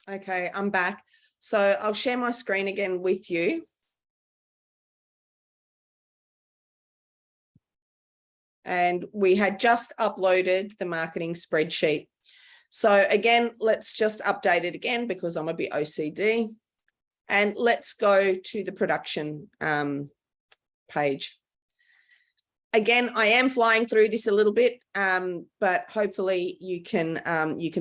Okay, I'm back. So I'll share my screen again with you. And we had just uploaded the marketing spreadsheet. So again, let's just update it again because I'm a bit OCD. And let's go to the production page. Again, I am flying through this a little bit, but hopefully you can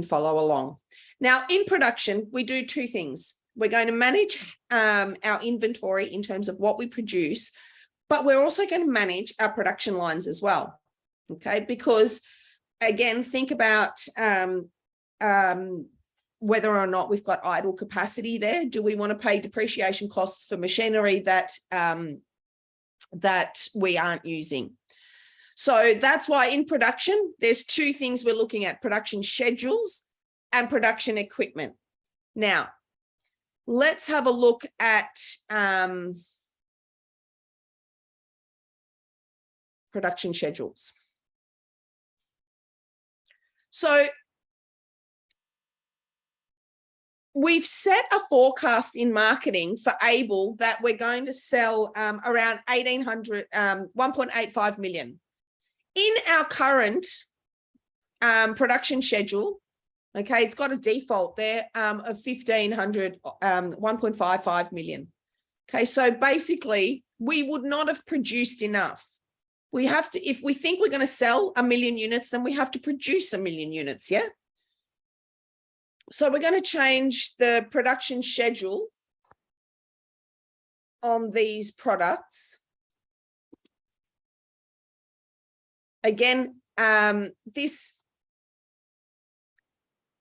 follow along. Now, in production, we do two things. We're going to manage our inventory in terms of what we produce, but we're also going to manage our production lines as well. Okay, because again, think about whether or not we've got idle capacity there. Do we want to pay depreciation costs for machinery that we aren't using? So that's why in production, there's two things we're looking at: production schedules and production equipment. Now, let's have a look at production schedules. So we've set a forecast in marketing for Able that we're going to sell around 1.85 million. In our current production schedule, okay, it's got a default there of 1.55 million. Okay, so basically we would not have produced enough. We have to, if we think we're going to sell 1 million units, then we have to produce 1 million units, yeah? So we're going to change the production schedule on these products. Again, this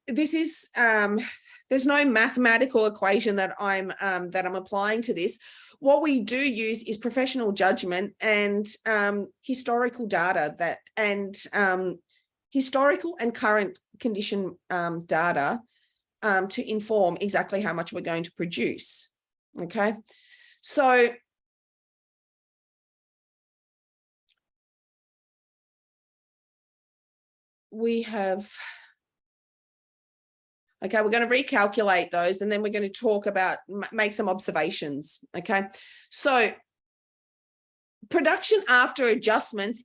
is there's no mathematical equation that I'm applying to this. What we do use is professional judgment and historical data historical and current condition data to inform exactly how much we're going to produce. Okay, so we have, okay, we're going to recalculate those and then we're going to talk about, make some observations. Okay, so production after adjustments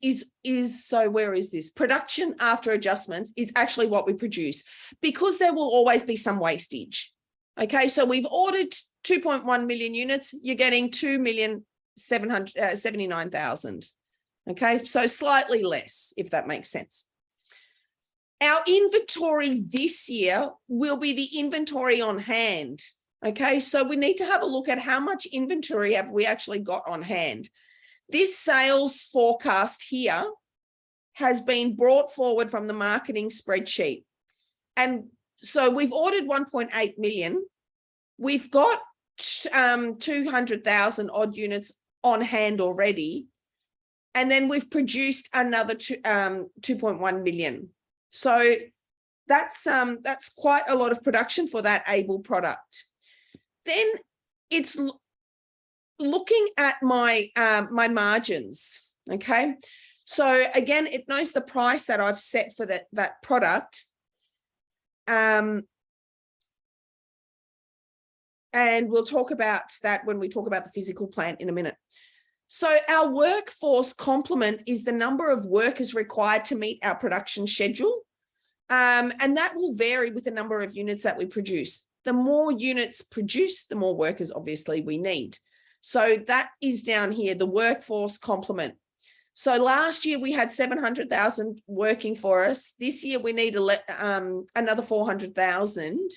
so where is this? Production after adjustments is actually what we produce, because there will always be some wastage. Okay, so we've ordered 2.1 million units, you're getting 2,779,000. Okay, so slightly less, if that makes sense. Our inventory this year will be the inventory on hand. Okay, so we need to have a look at how much inventory have we actually got on hand. This sales forecast here has been brought forward from the marketing spreadsheet. And so we've ordered 1.8 million. We've got 200,000 odd units on hand already. And then we've produced another 2.1 million. So that's quite a lot of production for that Able product. Then it's looking at my my margins. Okay, so again, it knows the price that I've set for that product, and we'll talk about that when we talk about the physical plant in a minute. So our workforce complement is the number of workers required to meet our production schedule. And that will vary with the number of units that we produce. The more units produced, the more workers obviously we need. So that is down here, the workforce complement. So last year we had 700,000 working for us. This year we need another 400,000.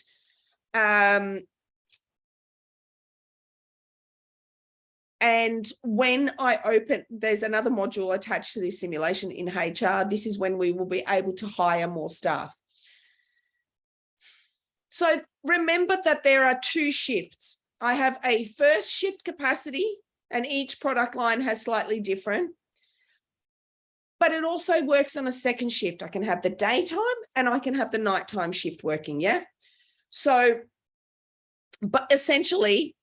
And when I open, there's another module attached to this simulation in HR. This is when we will be able to hire more staff. So remember that there are two shifts. I have a first shift capacity and each product line has slightly different, but it also works on a second shift. I can have the daytime and I can have the nighttime shift working, yeah? So, but essentially,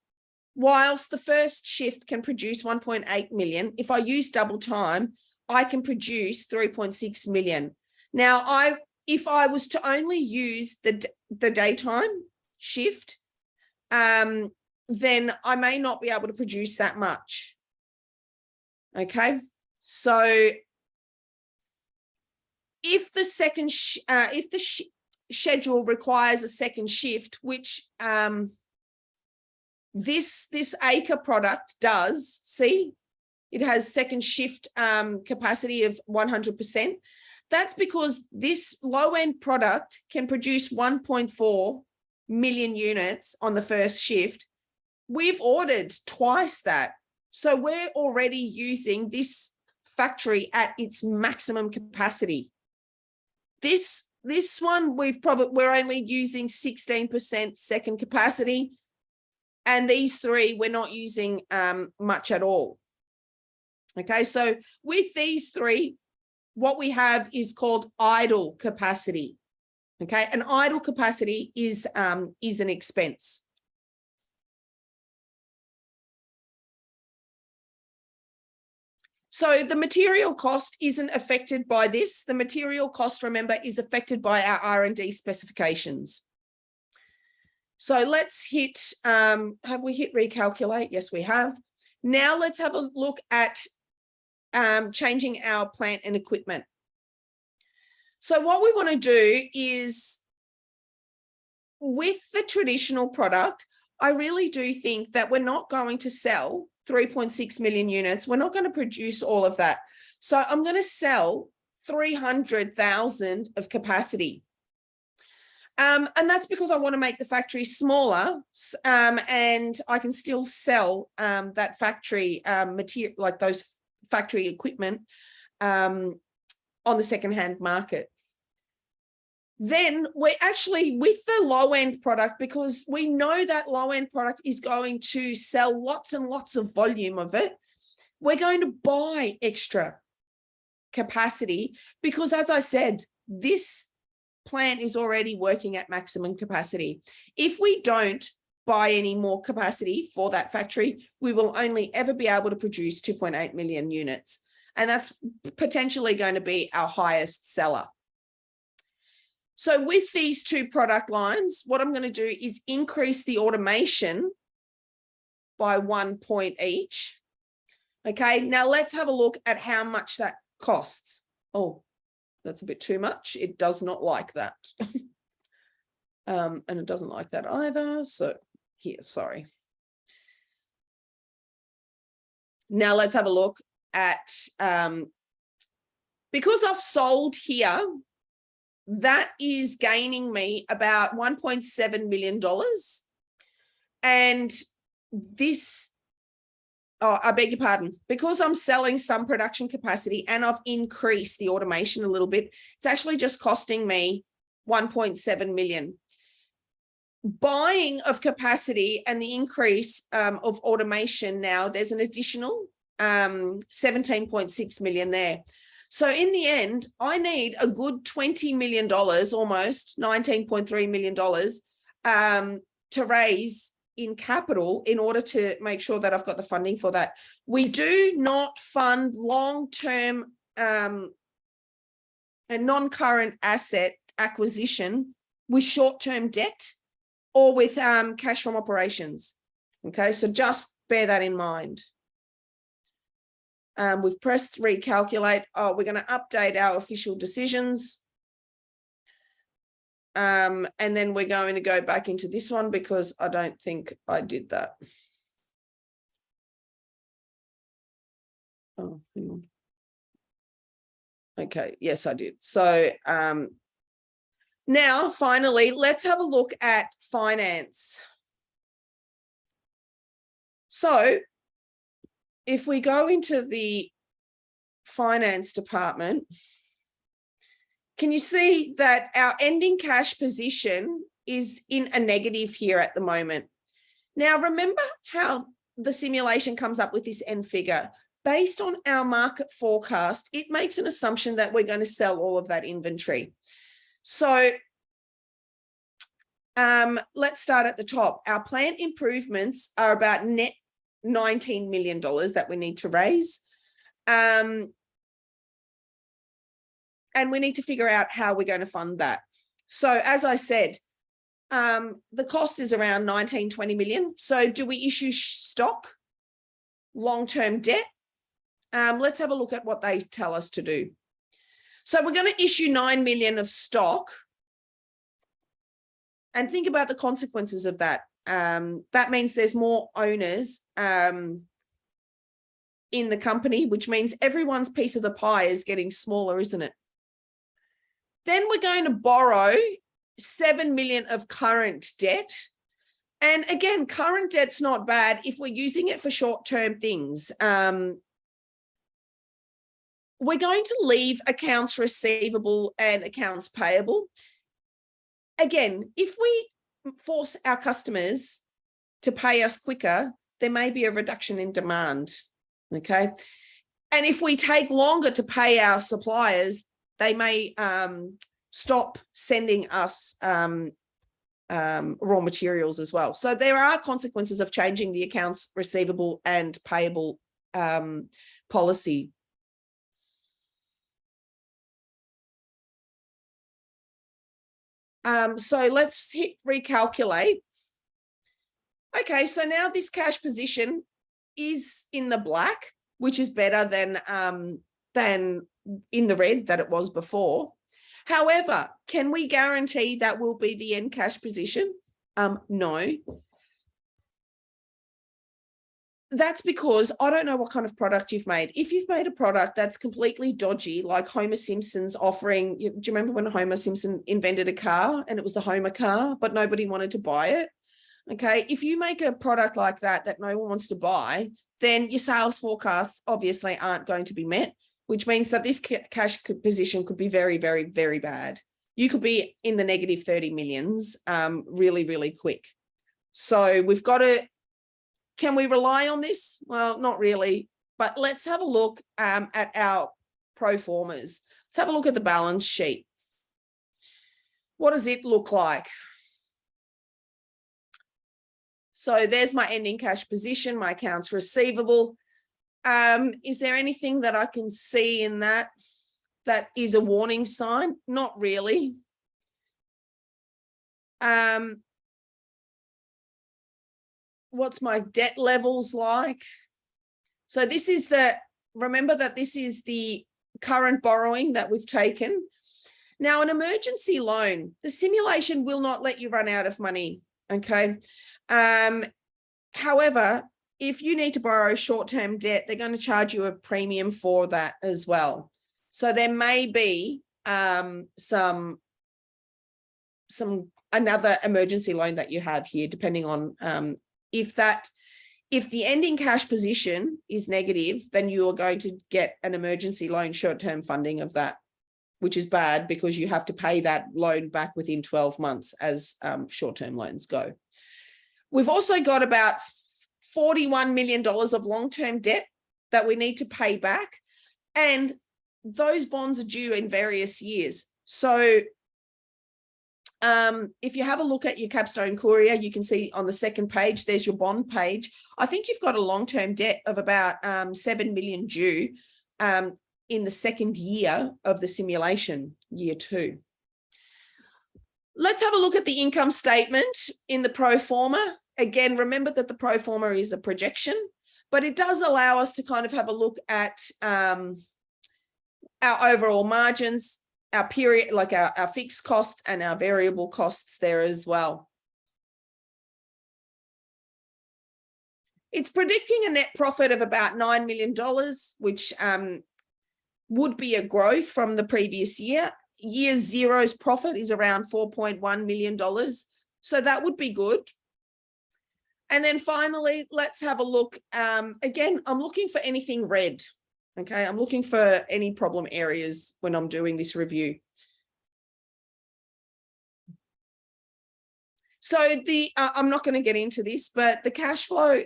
whilst the first shift can produce 1.8 million, if I use double time, I can produce 3.6 million. Now, if I was to only use the daytime, shift, then I may not be able to produce that much. Okay, so if the second, schedule requires a second shift, which this acre product does, see, it has second shift capacity of 100%. That's because this low-end product can produce 1.4 million units on the first shift. We've ordered twice that. So we're already using this factory at its maximum capacity. This one, we're only using 16% second capacity. And these three, we're not using much at all. Okay, so with these three, what we have is called idle capacity. Okay, and idle capacity is an expense. So the material cost isn't affected by this. The material cost, remember, is affected by our R&D specifications. So let's hit, have we hit recalculate? Yes, we have. Now let's have a look at changing our plant and equipment. So what we want to do is, with the traditional product, I really do think that we're not going to sell 3.6 million units. We're not going to produce all of that. So I'm going to sell 300,000 of capacity. And that's because I want to make the factory smaller, and I can still sell that factory material, like those factory equipment, on the secondhand market. Then we're actually with the low-end product, because we know that low-end product is going to sell lots and lots of volume of it. We're going to buy extra capacity because, as I said, this plant is already working at maximum capacity. If we don't buy any more capacity for that factory, we will only ever be able to produce 2.8 million units. And that's potentially going to be our highest seller. So with these two product lines, what I'm going to do is increase the automation by 1 point each. Okay, now let's have a look at how much that costs. Oh, that's a bit too much. It does not like that. And it doesn't like that either. So here, sorry. Now let's have a look at, because I've sold here, that is gaining me about $1.7 million. And this, oh, I beg your pardon, because I'm selling some production capacity and I've increased the automation a little bit, it's actually just costing me 1.7 million. Buying of capacity and the increase of automation, now there's an additional 17.6 million there. So in the end, I need a good $20 million, almost $19.3 million to raise in capital in order to make sure that I've got the funding for that. We do not fund long-term and non-current asset acquisition with short-term debt or with cash from operations. Okay, so just bear that in mind. We've pressed recalculate. Oh, we're going to update our official decisions. And then we're going to go back into this one because I don't think I did that. Oh, hang on. Okay, yes, I did. So now, finally, let's have a look at finance. So if we go into the finance department, can you see that our ending cash position is in a negative here at the moment? Now, remember how the simulation comes up with this end figure? Based on our market forecast, it makes an assumption that we're going to sell all of that inventory. So let's start at the top. Our plant improvements are about net $19 million that we need to raise. And we need to figure out how we're going to fund that. So as I said, The cost is around 19, 20 million. So do we issue stock, long-term debt? Let's have a look at what they tell us to do. So we're going to issue 9 million of stock, and think about the consequences of that. That means there's more owners in the company, which means everyone's piece of the pie is getting smaller, isn't it? Then we're going to borrow 7 million of current debt. And again, current debt's not bad if we're using it for short-term things. We're going to leave accounts receivable and accounts payable. Again, if we force our customers to pay us quicker, there may be a reduction in demand, okay? And if we take longer to pay our suppliers, they may stop sending us raw materials as well. So there are consequences of changing the accounts receivable and payable policy. So let's hit recalculate. Okay, so now this cash position is in the black, which is better than in the red that it was before. However, can we guarantee that will be the end cash position? No. That's because I don't know what kind of product you've made. If you've made a product that's completely dodgy, like Homer Simpson's offering, do you remember when Homer Simpson invented a car and it was the Homer car, but nobody wanted to buy it? Okay, if you make a product like that that no one wants to buy, then your sales forecasts obviously aren't going to be met, which means that this cash position could be very, very, very bad. You could be in the negative 30 millions really, really quick. So we've got to, can we rely on this? Well, not really, but let's have a look at our pro formas. Let's have a look at the balance sheet. What does it look like? So there's my ending cash position, my accounts receivable. Is there anything that I can see in that that is a warning sign? Not really. What's my debt levels like? So this is remember that this is the current borrowing that we've taken. Now, an emergency loan, the simulation will not let you run out of money, okay? However, if you need to borrow short-term debt, they're going to charge you a premium for that as well. So there may be another emergency loan that you have here, depending on if the ending cash position is negative, then you are going to get an emergency loan short-term funding of that, which is bad because you have to pay that loan back within 12 months as short-term loans go. We've also got about $41 million of long-term debt that we need to pay back. And those bonds are due in various years. So if you have a look at your Capstone Courier, you can see on the second page, there's your bond page. I think you've got a long-term debt of about 7 million due in the second year of the simulation, year 2. Let's have a look at the income statement in the pro forma. Again, remember that the pro forma is a projection, but it does allow us to kind of have a look at our overall margins, our period, like our fixed costs and our variable costs there as well. It's predicting a net profit of about $9 million, which would be a growth from the previous year. Year zero's profit is around $4.1 million. So that would be good. And then finally, let's have a look. Again, I'm looking for anything red. Okay, I'm looking for any problem areas when I'm doing this review. So I'm not going to get into this, but the cash flow,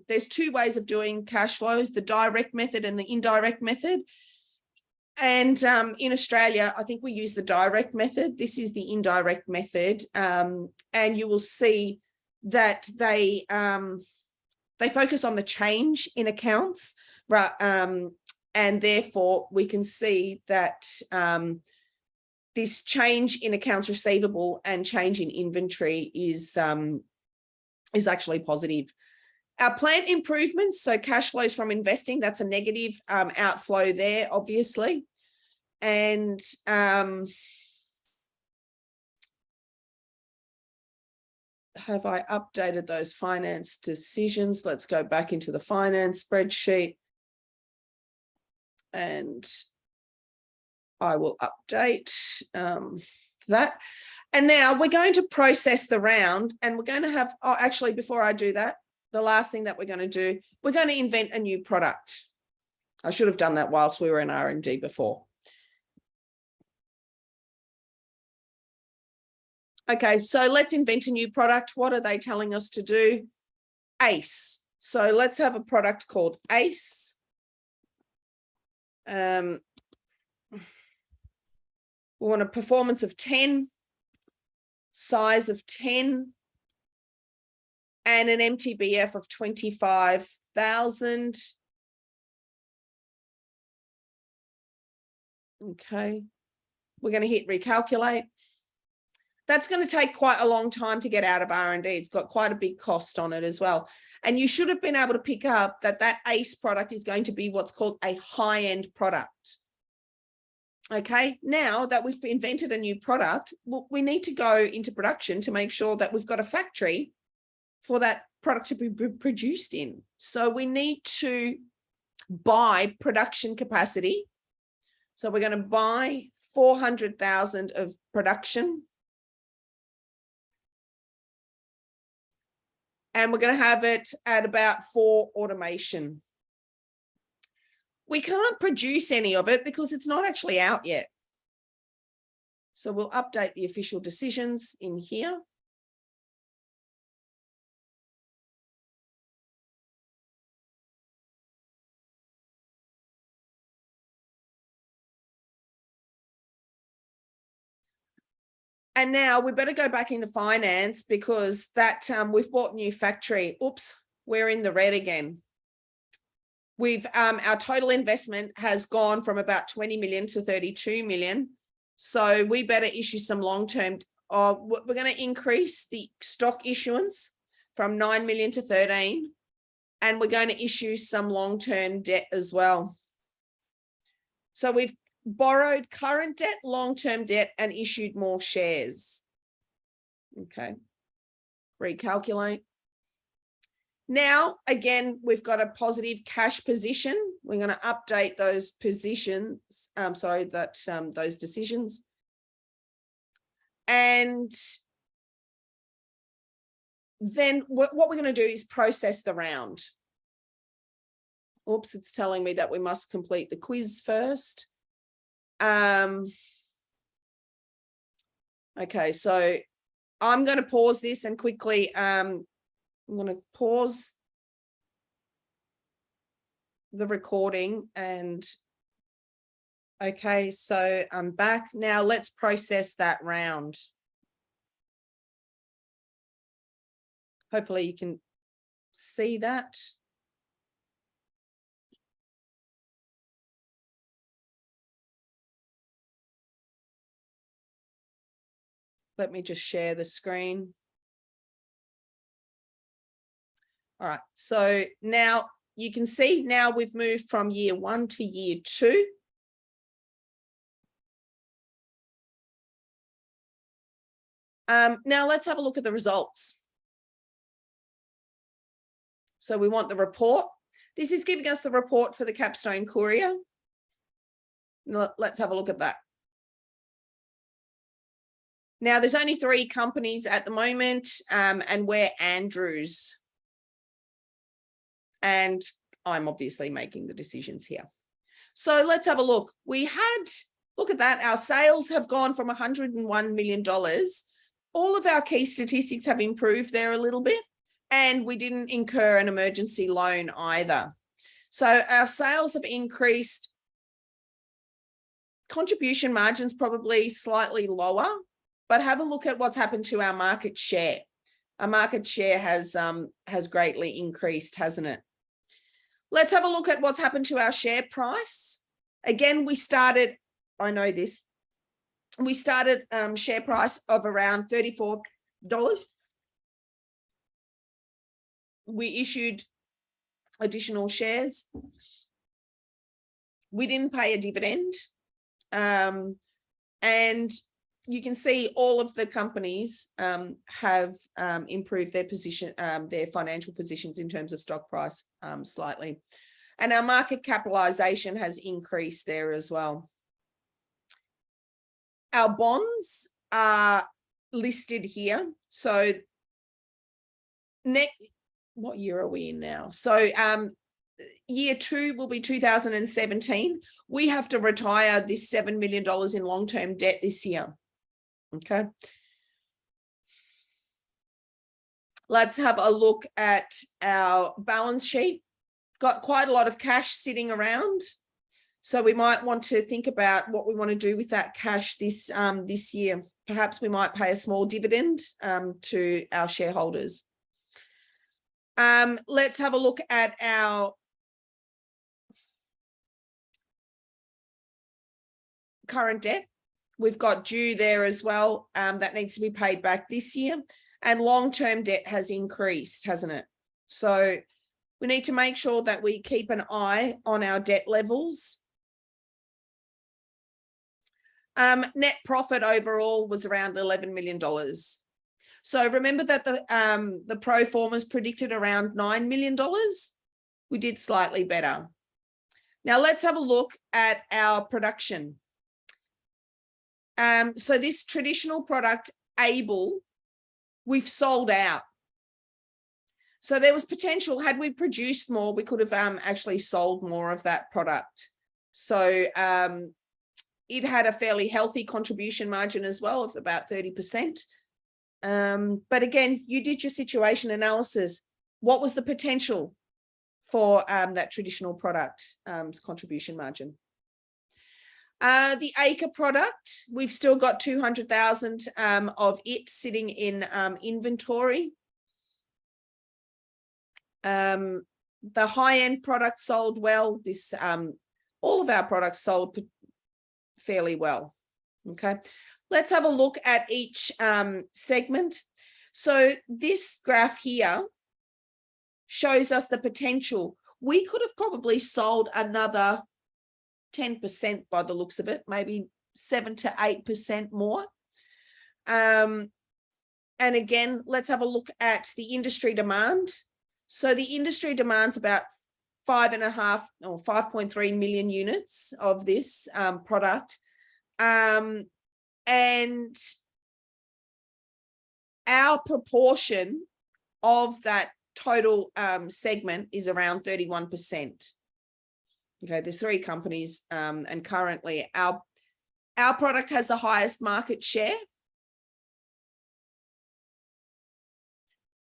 there's 2 ways of doing cash flows, the direct method and the indirect method. And in Australia, I think we use the direct method. This is the indirect method. And you will see that they focus on the change in accounts, right? And therefore we can see that this change in accounts receivable and change in inventory is actually positive. Our plant improvements, so cash flows from investing, that's a negative outflow there, obviously. And have I updated those finance decisions? Let's go back into the finance spreadsheet. And I will update that. And now we're going to process the round, and we're going to have, oh, actually, before I do that, the last thing that we're going to do, we're going to invent a new product. I should have done that whilst we were in R&D before. Okay, so let's invent a new product. What are they telling us to do? ACE. So let's have a product called ACE. We want a performance of 10, size of 10, and an MTBF of 25,000. Okay, we're going to hit recalculate. That's going to take quite a long time to get out of R&D. It's got quite a big cost on it as well. And you should have been able to pick up that that ACE product is going to be what's called a high-end product. Okay, now that we've invented a new product, we need to go into production to make sure that we've got a factory for that product to be produced in. So we need to buy production capacity. So we're going to buy 400,000 of production. And we're going to have it at about 4 automation. We can't produce any of it because it's not actually out yet. So we'll update the official decisions in here. And now we better go back into finance because that we've bought a new factory. Oops, we're in the red again. We've our total investment has gone from about 20 million to 32 million. So we better issue some long-term. We're going to increase the stock issuance from 9 million to 13. And we're going to issue some long-term debt as well. So we've borrowed current debt, long-term debt, and issued more shares. Okay, recalculate. Now, again, we've got a positive cash position. We're going to update those positions, those decisions. And then what we're going to do is process the round. Oops, it's telling me that we must complete the quiz first. Okay, so I'm going to pause this and quickly, I'm going to pause the recording and okay, so I'm back. Now let's process that round. Hopefully you can see that. Let me just share the screen. All right, so now you can see now we've moved from year 1 to year 2. Now let's have a look at the results. So we want the report. This is giving us the report for the Capstone Courier. Let's have a look at that. Now, there's only 3 companies at the moment, and we're Andrews. And I'm obviously making the decisions here. So let's have a look. Look at that. Our sales have gone from $101 million. All of our key statistics have improved there a little bit, and we didn't incur an emergency loan either. So our sales have increased. Contribution margins probably slightly lower. But have a look at what's happened to our market share. Our market share has greatly increased, hasn't it? Let's have a look at what's happened to our share price. Again, we started, I know this, we started share price of around $34. We issued additional shares. We didn't pay a dividend. And you can see all of the companies have improved their position, their financial positions in terms of stock price slightly. And our market capitalization has increased there as well. Our bonds are listed here. So what year are we in now? So year 2 will be 2017. We have to retire this $7 million in long-term debt this year. Okay. Let's have a look at our balance sheet. Got quite a lot of cash sitting around. So we might want to think about what we want to do with that cash this year. Perhaps we might pay a small dividend to our shareholders. Let's have a look at our current debt. We've got due there as well. That needs to be paid back this year. And long-term debt has increased, hasn't it? So we need to make sure that we keep an eye on our debt levels. Net profit overall was around $11 million. So remember that the pro formas predicted around $9 million. We did slightly better. Now let's have a look at our production. So this traditional product, Able, we've sold out. So there was potential, had we produced more, we could have actually sold more of that product. So it had a fairly healthy contribution margin as well of about 30%. But again, you did your situation analysis. What was the potential for that traditional product contribution margin? The acre product, we've still got 200,000 of it sitting in inventory. The high-end product sold well. This all of our products sold fairly well. Okay, let's have a look at each segment. So this graph here shows us the potential. We could have probably sold another 10% by the looks of it, maybe 7 to 8% more. And again, let's have a look at the industry demand. So the industry demand's about 5.5 or 5.3 million units of this product. And our proportion of that total segment is around 31%. Okay, there's 3 companies, and currently our product has the highest market share.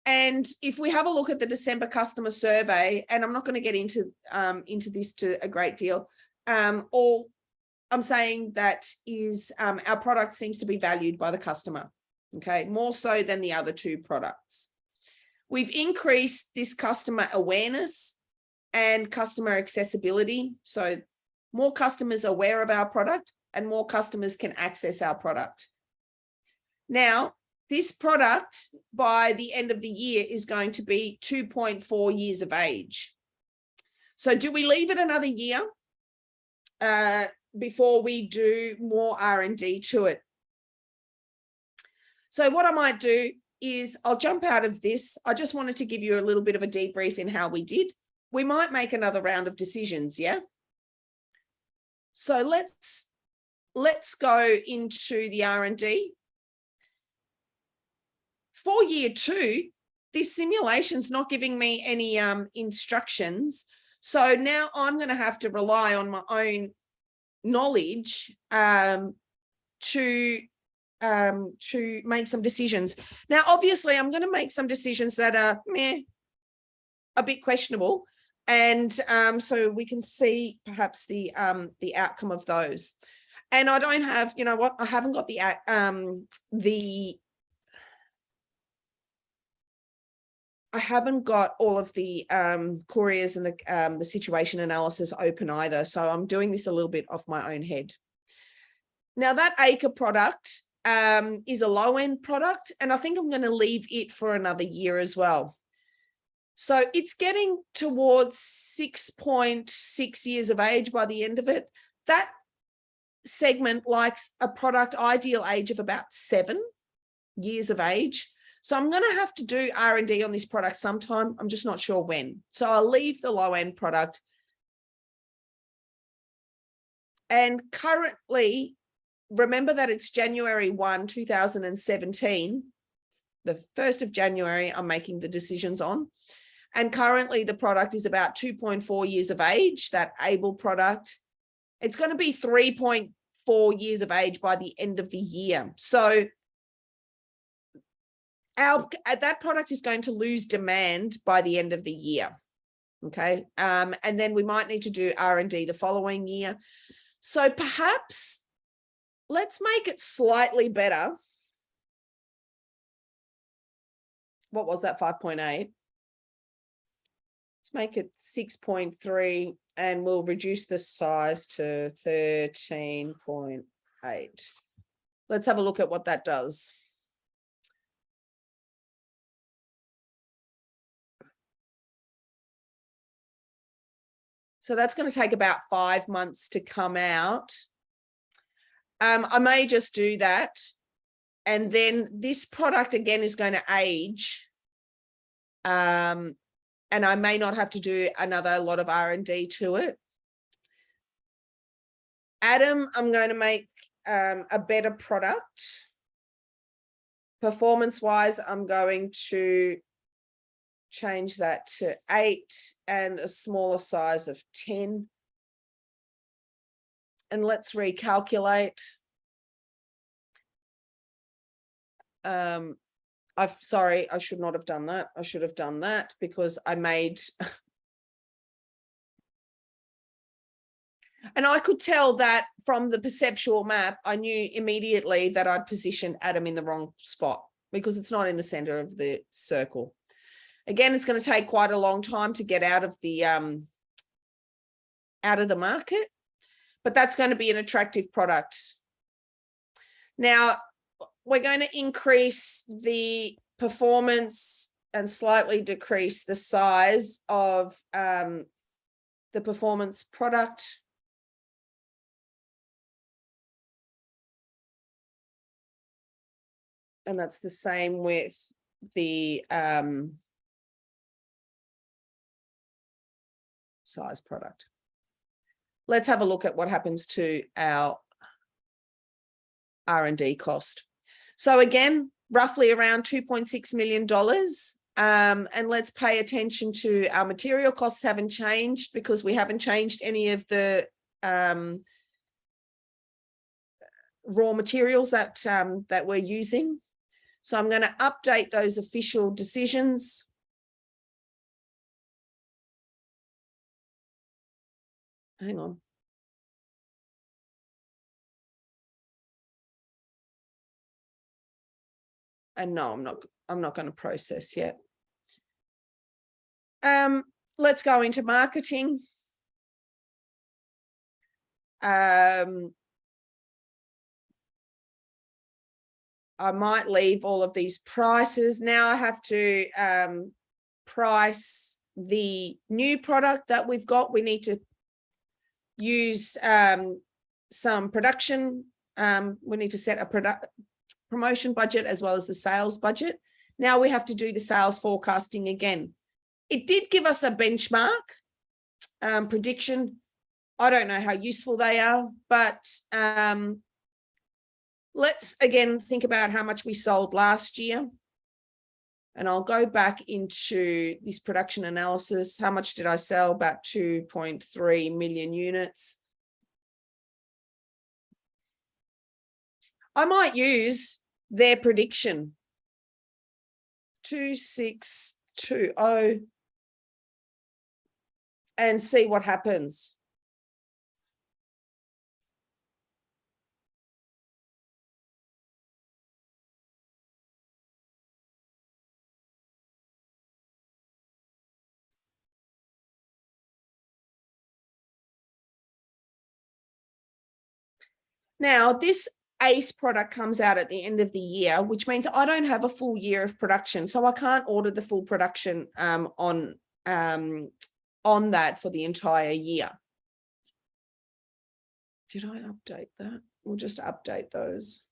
And if we have a look at the December customer survey, and I'm not going to get into this to a great deal, all I'm saying that is our product seems to be valued by the customer, okay, more so than the other 2 products. We've increased this customer awareness and customer accessibility. So more customers are aware of our product and more customers can access our product. Now, this product by the end of the year is going to be 2.4 years of age. So do we leave it another year before we do more R&D to it? So what I might do is I'll jump out of this. I just wanted to give you a little bit of a debrief in how we did. We might make another round of decisions, yeah? So let's go into the R&D. For year 2, this simulation's not giving me any instructions. So now I'm going to have to rely on my own knowledge to make some decisions. Now, obviously, I'm going to make some decisions that are a bit questionable. And so we can see perhaps the outcome of those. And I don't have, you know what, I haven't got I haven't got all of the couriers and the situation analysis open either. So I'm doing this a little bit off my own head. Now that acre product is a low-end product, and I think I'm going to leave it for another year as well. So it's getting towards 6.6 years of age by the end of it. That segment likes a product ideal age of about 7 years of age. So I'm going to have to do R&D on this product sometime. I'm just not sure when. So I'll leave the low-end product. And currently, remember that it's January 1, 2017. The 1st of January, I'm making the decisions on. And currently, the product is about 2.4 years of age, that able product. It's going to be 3.4 years of age by the end of the year. So that product is going to lose demand by the end of the year. Okay. And then we might need to do R&D the following year. So perhaps let's make it slightly better. What was that? 5.8. Let's make it 6.3 and we'll reduce the size to 13.8. Let's have a look at what that does. So that's going to take about 5 months to come out. I may just do that. And then this product again is going to age. And I may not have to do another lot of R&D to it. Adam, I'm going to make a better product. Performance-wise, I'm going to change that to 8 and a smaller size of 10. And let's recalculate. Sorry, I should not have done that. I should have done that because I made, and I could tell that from the perceptual map, I knew immediately that I'd positioned Adam in the wrong spot because it's not in the center of the circle. Again, it's going to take quite a long time to get out of the market, but that's going to be an attractive product. Now, we're going to increase the performance and slightly decrease the size of the performance product. And that's the same with the size product. Let's have a look at what happens to our R&D cost. So again, roughly around $2.6 million. And let's pay attention to our material costs haven't changed because we haven't changed any of the raw materials that we're using. So I'm going to update those official decisions. Hang on. And no, I'm not going to process yet. Let's go into marketing. I might leave all of these prices. Now I have to price the new product that we've got. We need to use some production. We need to set a promotion budget as well as the sales budget. Now we have to do the sales forecasting again. It did give us a benchmark prediction. I don't know how useful they are, but let's again think about how much we sold last year. And I'll go back into this production analysis. How much did I sell? About 2.3 million units. I might use their prediction, 2620, and see what happens. Now, this ACE product comes out at the end of the year, which means I don't have a full year of production. So I can't order the full production on that for the entire year. Did I update that? We'll just update those.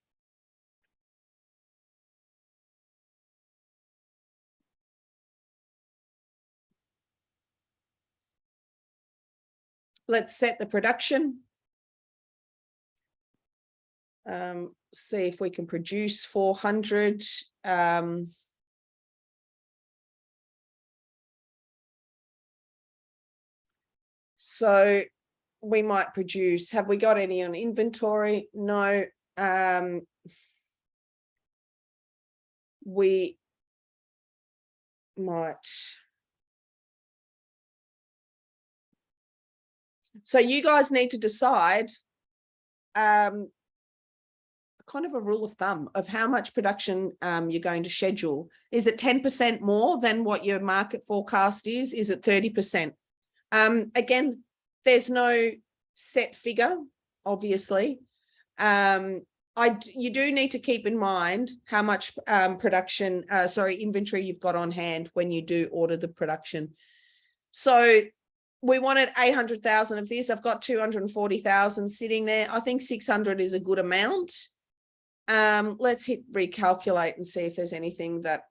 Let's set the production. See if we can produce 400. So we might produce, have we got any on inventory? No. We might. So you guys need to decide kind of a rule of thumb of how much production you're going to schedule. Is it 10% more than what your market forecast is? Is it 30%? Again, there's no set figure, obviously. You do need to keep in mind how much inventory you've got on hand when you do order the production. So we wanted 800,000 of this. I've got 240,000 sitting there. I think 600 is a good amount. Let's hit recalculate and see if there's anything that.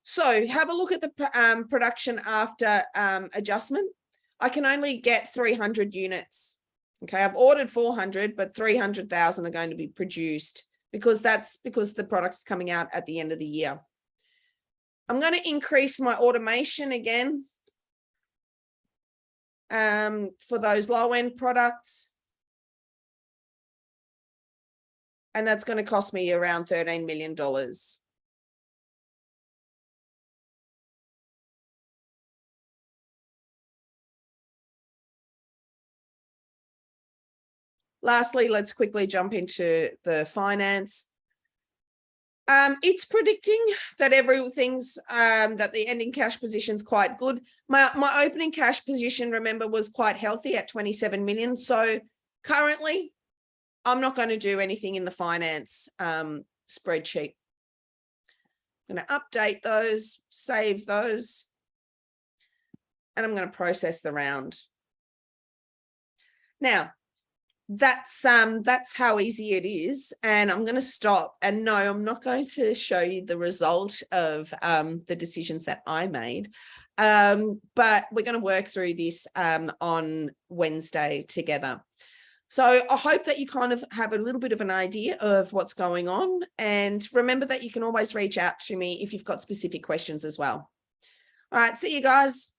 So have a look at the production after adjustment. I can only get 300 units. Okay, I've ordered 400, but 300,000 are going to be produced because the product's coming out at the end of the year. I'm going to increase my automation again for those low-end products. And that's going to cost me around $13 million. Lastly, let's quickly jump into the finance. It's predicting that everything's that the ending cash position is quite good. My opening cash position, remember, was quite healthy at 27 million. So currently, I'm not going to do anything in the finance spreadsheet. I'm going to update those, save those, and I'm going to process the round. Now, that's how easy it is. And I'm going to stop. And no, I'm not going to show you the result of the decisions that I made. But we're going to work through this on Wednesday together. So I hope that you kind of have a little bit of an idea of what's going on. And remember that you can always reach out to me if you've got specific questions as well. All right, see you guys.